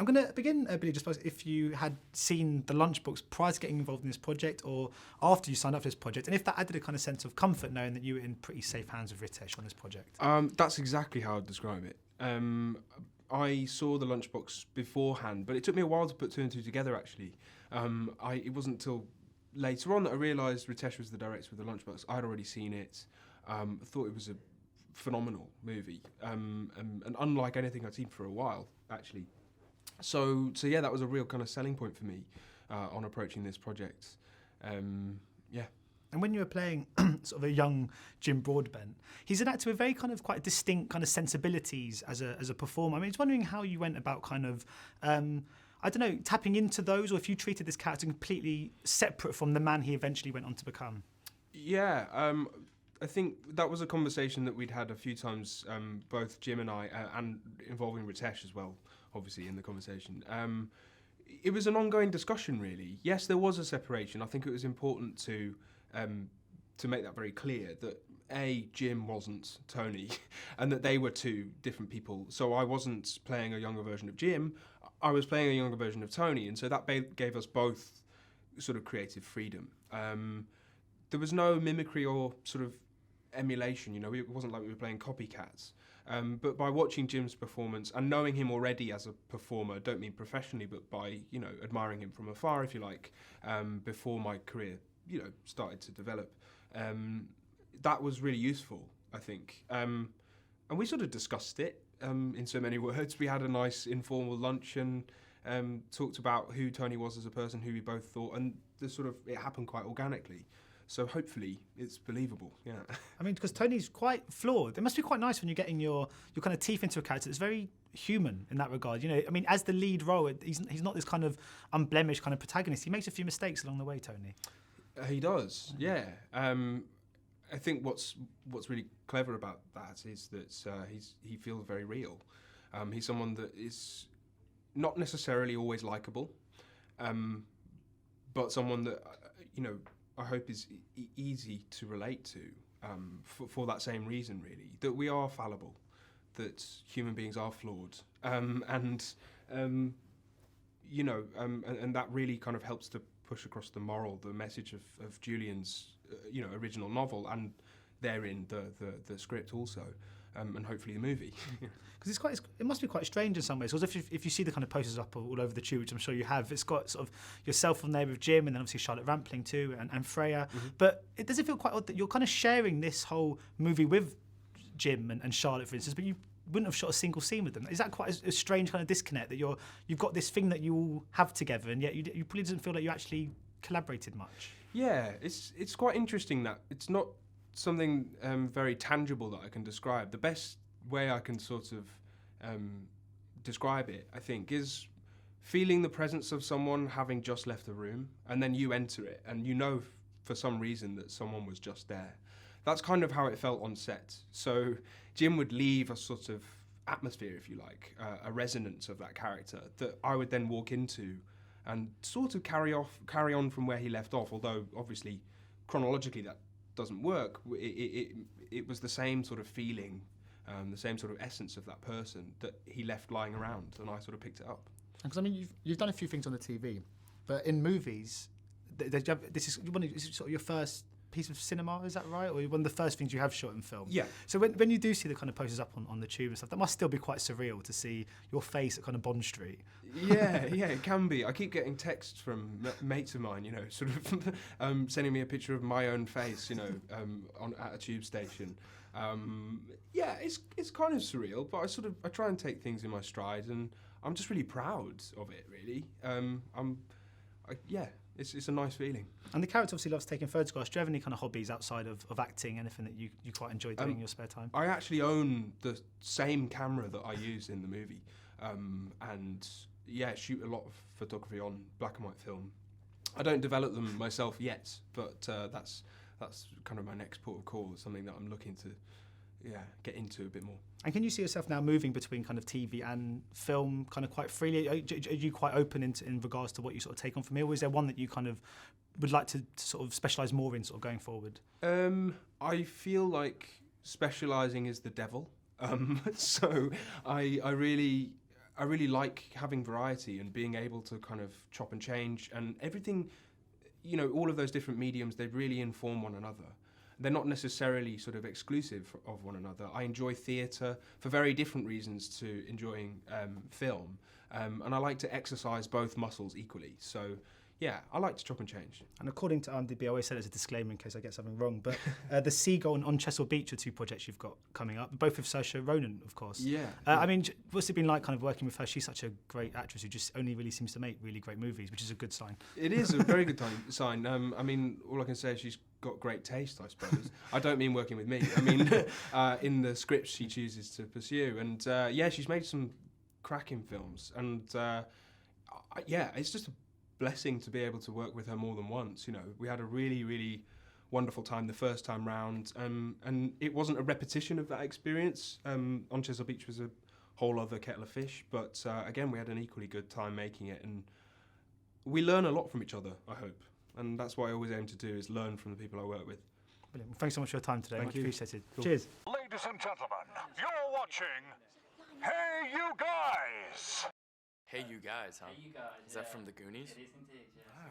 I'm going to begin, Billy, just if you had seen the lunchbooks prior to getting involved in this project or after you signed up for this project, and if that added a kind of sense of comfort knowing that you were in pretty safe hands with Ritesh on this project. That's exactly how I'd describe it. I saw the lunchbox beforehand, but it took me a while to put two and two together, actually. It wasn't until later on that I realised Ritesh was the director of the lunchbox. I'd already seen it, thought it was a phenomenal movie, and unlike anything I'd seen for a while, actually. So yeah, that was a real kind of selling point for me on approaching this project. Yeah. And when you were playing sort of a young Jim Broadbent, he's an actor with very kind of quite distinct kind of sensibilities as a performer. I mean, I was wondering how you went about kind of, I don't know, tapping into those, or if you treated this character completely separate from the man he eventually went on to become. Yeah, I think that was a conversation that we'd had a few times, both Jim and I, and involving Ritesh as well, obviously, in the conversation. It was an ongoing discussion, really. Yes, there was a separation. I think it was important to make that very clear, that Jim wasn't Tony, and that they were two different people. So I wasn't playing a younger version of Jim, I was playing a younger version of Tony, and so that gave us both sort of creative freedom. There was no mimicry or sort of emulation, it wasn't like we were playing copycats. But by watching Jim's performance and knowing him already as a performer, don't mean professionally, but by, admiring him from afar, if you like, before my career, started to develop, that was really useful, I think. And we sort of discussed it in so many words. We had a nice informal lunch and talked about who Tony was as a person, who we both thought, and it happened quite organically. So hopefully it's believable, yeah. I mean, because Tony's quite flawed. It must be quite nice when you're getting your kind of teeth into a character that's very human in that regard. I mean, as the lead role, he's not this kind of unblemished kind of protagonist. He makes a few mistakes along the way, Tony. He does, yeah. I think what's really clever about that is that he feels very real. He's someone that is not necessarily always likable, but someone that, I hope is easy to relate to, for that same reason, really, that we are fallible, that human beings are flawed, and that really kind of helps to push across the message of Julian's, original novel, and therein the script also. And hopefully the movie. Because it must be quite strange in some ways. Because if you see the kind of posters up all over the tube, which I'm sure you have, it's got sort of yourself on there with Jim, and then obviously Charlotte Rampling too, and Freya. Mm-hmm. But it doesn't feel quite odd that you're kind of sharing this whole movie with Jim and Charlotte, for instance, but you wouldn't have shot a single scene with them. Is that quite a strange kind of disconnect, that you've got this thing that you all have together, and yet you probably doesn't feel like you actually collaborated much? Yeah, it's quite interesting that it's not something very tangible that I can describe. The best way I can sort of describe it, I think, is feeling the presence of someone having just left the room, and then you enter it, and for some reason that someone was just there. That's kind of how it felt on set. So Jim would leave a sort of atmosphere, if you like, a resonance of that character that I would then walk into and sort of carry on from where he left off, although obviously chronologically that doesn't work. It was the same sort of feeling, the same sort of essence of that person that he left lying around, and I sort of picked it up. Because I mean, you've done a few things on the TV, but in movies, this is sort of your first piece of cinema, is that right? Or one of the first things you have shot in film? Yeah. So when you do see the kind of posters up on the tube and stuff, that must still be quite surreal to see your face at kind of Bond Street. Yeah, it can be. I keep getting texts from mates of mine, sort of sending me a picture of my own face, at a tube station. Yeah, it's kind of surreal, but I try and take things in my stride, and I'm just really proud of it, really. It's a nice feeling. And the character obviously loves taking photographs. Do you have any kind of hobbies outside of acting, anything that you quite enjoy doing in your spare time? I actually own the same camera that I use in the movie, and shoot a lot of photography on black and white film. I don't develop them myself yet, but that's kind of my next port of call, something that I'm looking to get into a bit more. And can you see yourself now moving between kind of TV and film kind of quite freely? Are you quite open in regards to what you sort of take on from here, or is there one that you kind of would like to sort of specialise more in sort of going forward? I feel like specialising is the devil. So I I really like having variety and being able to kind of chop and change, and everything, you know, all of those different mediums, they really inform one another. They're not necessarily sort of exclusive of one another. I enjoy theatre for very different reasons to enjoying film, and I like to exercise both muscles equally. So, yeah, I like to chop and change. And according to IMDb, I always said it as a disclaimer in case I get something wrong, but The Seagull and On Chesil Beach are 2 projects you've got coming up, both with Saoirse Ronan, of course. Yeah. I mean, what's it been like kind of working with her? She's such a great actress who just only really seems to make really great movies, which is a good sign. It is a very good sign. I mean, all I can say is she's got great taste, I suppose. I don't mean working with me. I mean, in the scripts she chooses to pursue. And yeah, she's made some cracking films. And yeah, it's just a blessing to be able to work with her more than once. You know, we had a really, really wonderful time the first time round, and it wasn't a repetition of that experience. On Chesil Beach was a whole other kettle of fish, but again, we had an equally good time making it, and we learn a lot from each other, I hope, and that's what I always aim to do, is learn from the people I work with. Brilliant. Well, thanks so much for your time today. Thank Much you. appreciated. Cool. Cheers. Ladies and gentlemen, you're watching Hey You Guys. Hey, you guys, huh? Hey, you guys. Is that from the Goonies? It is indeed, yeah. Ah,